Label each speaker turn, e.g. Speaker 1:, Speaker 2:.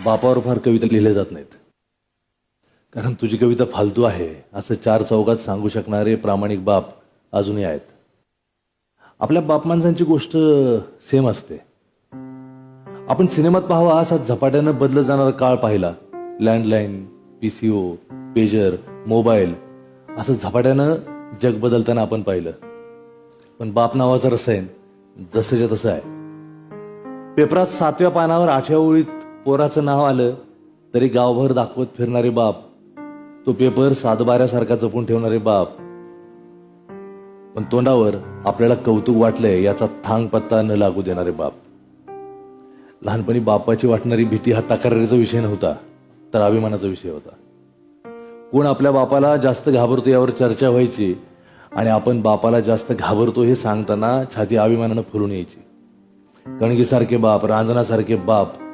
Speaker 1: बापावर फार कविता लिहिल्या जात नाहीत, कारण तुझी कविता फालतू आहे असं चार चौकात सांगू शकणारे प्रामाणिक बाप अजूनही आहेत. आपल्या बाप माणसांची गोष्ट सेम असते. आपण सिनेमात पाहावा असा झपाट्यानं बदलत जाणारा काळ पाहिला. लँडलाईन, PCO, पेजर, मोबाईल असं झपाट्यानं जग बदलताना आपण पाहिलं. पण बाप नावाचं रसायन जसंच्या तसं आहे. पेपरात 7व्या पानावर 8व्या ओळीत पोराचं नाव आलं तरी गावभर दाखवत फिरणारे बाप, तो पेपर सातबाऱ्यासारखा जपून ठेवणारे बाप, पण तोंडावर आपल्याला कौतुक वाटलंय याचा थांग पत्ता न लागू देणारे बाप. लहानपणी बापाची वाटणारी भीती हा तक्रारीचा विषय नव्हता, तर अभिमानाचा विषय होता. कोण आपल्या बापाला जास्त घाबरतो यावर चर्चा व्हायची आणि आपण बापाला जास्त घाबरतो हे सांगताना छाती अभिमानानं फुलून यायची. कणगीसारखे बाप, रांजणासारखे बाप